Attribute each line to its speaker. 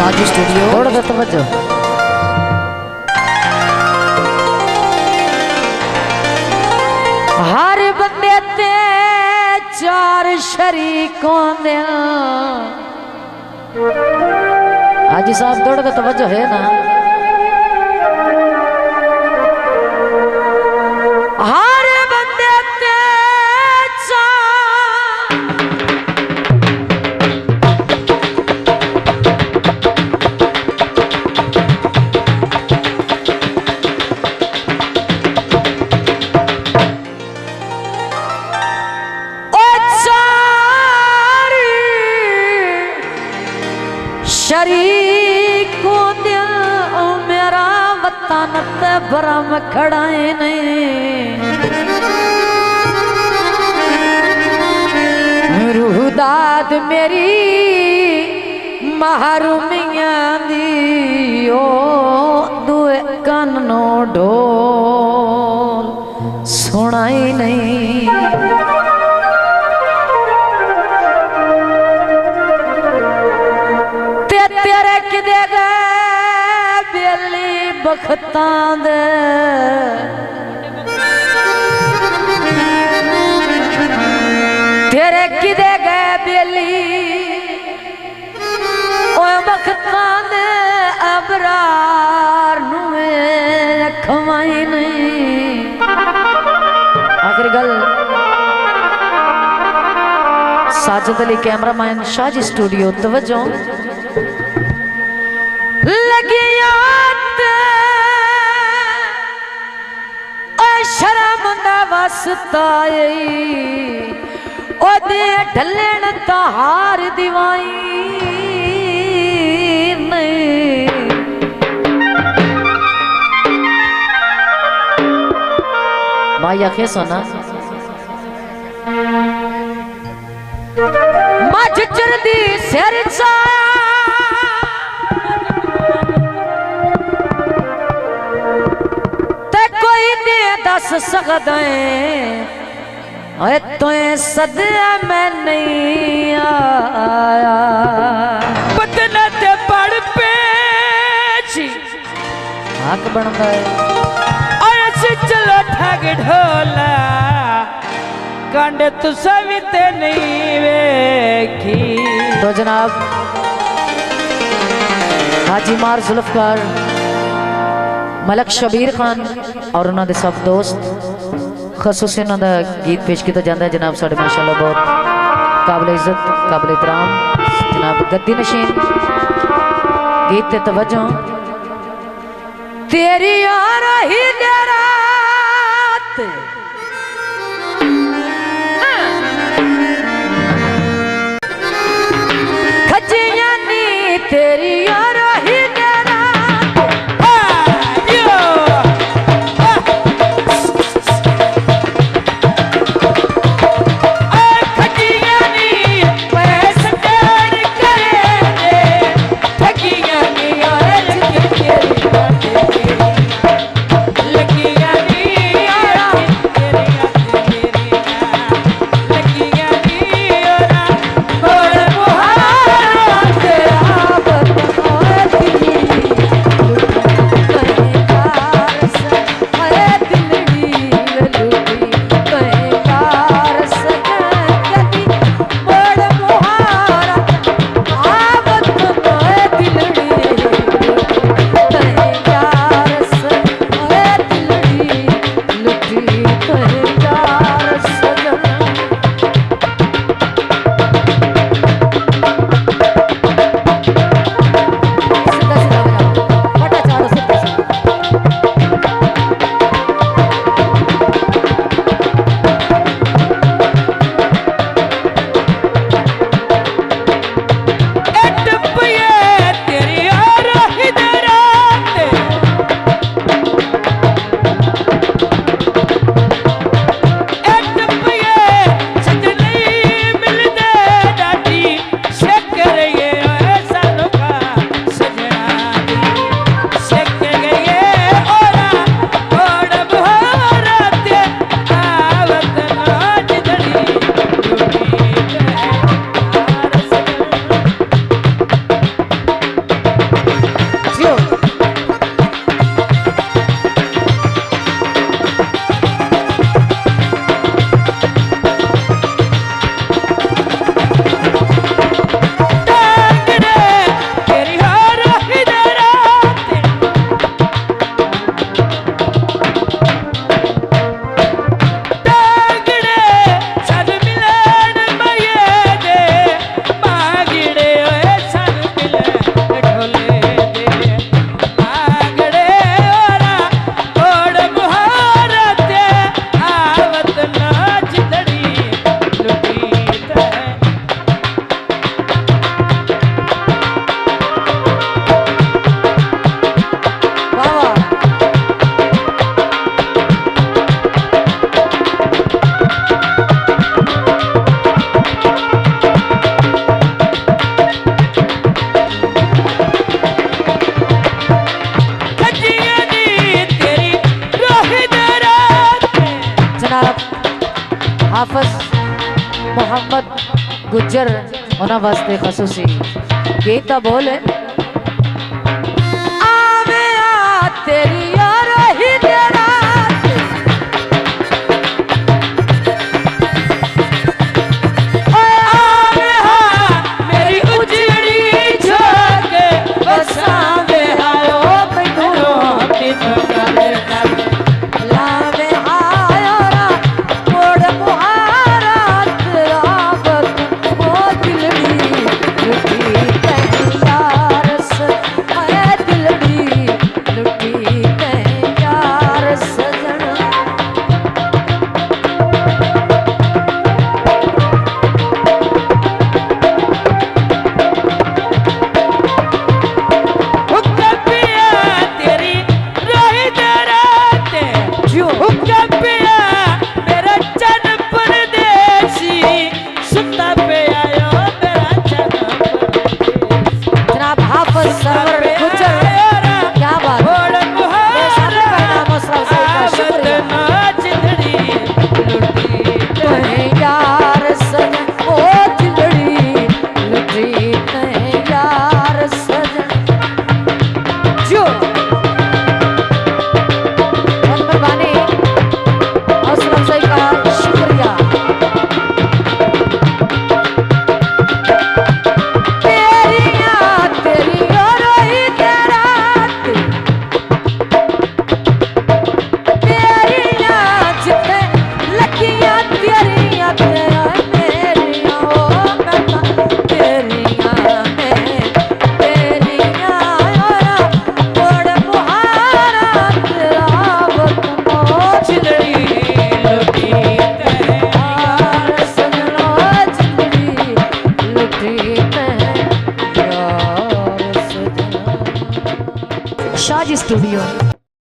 Speaker 1: साजू studio
Speaker 2: थोड़ा सा तवज्जो।
Speaker 1: हर बंदे ते चार शरीकों दे।
Speaker 2: हाजी साहब थोड़ा सा तवज्जो है ना।
Speaker 1: हर बंदे ते शरीकों दे मेरा वतन ते भरम खड़ाए नहीं रूहदाद मेरी महरूमियां दी ओ दुए कन्नो ढोल सुनाई नहीं। तेरे किदे गए बेली बखतां दे तेरे किदे गए बेली ओ बखतां दे अबरार नुए खवाई नहीं।
Speaker 2: आखिरी गल साजिद अली कैमरामैन शाजी स्टूडियो तवज्जो।
Speaker 1: लगिया शर्म दा वसता ओदे ढलण तहार दिवाई नहीं।
Speaker 2: माया खे सोना
Speaker 1: मझ चरदी सिर चाया ते कोई दे दस सकदा है तुए सदया मैं नहीं आया। बदला ते पड़ पे
Speaker 2: हक बनता है
Speaker 1: चलो ठग ढोला कंड तुसा भी ते नहीं वेखी।
Speaker 2: तो जनाब हाजी मार जुल्फकार मलक शबीर खान और उन्होंने सब दोस्त खसूस उन्होंने गीत पेश किया जाता है। जनाब साढ़े माशाल्लाह बहुत काबिल इज्जत काबिल एहतराम जनाब गद्दी नशीन गीत ते तवज्जो।
Speaker 1: तेरी यार ही रात खजिया नी तेरी यार ही
Speaker 2: हाफिज मोहम्मद गुज्जर उन्होंने वास्ते खसूसी गीत दा बोल है
Speaker 1: आवे आ तेरी यार ही तेरा आवे आ मेरी उजड़ी छोड़ के बसावे आयो मैनू रोटी तो करे लावे आयो रा मोड़ मुहारा तेरा वक्त वो दिलड़ी लुटी यार है दिलड़ी लुटी यार सजन जनाब हाफिज सरवर गुज्जर क्या बात है सामने पैनाम मसला से शुक्रिया यार सजन ओ दिलड़ी लुटी यार सजन जो बहुत मेहरबानी हौसला अफजाई का शुक्रिया शाजी स्टूडियो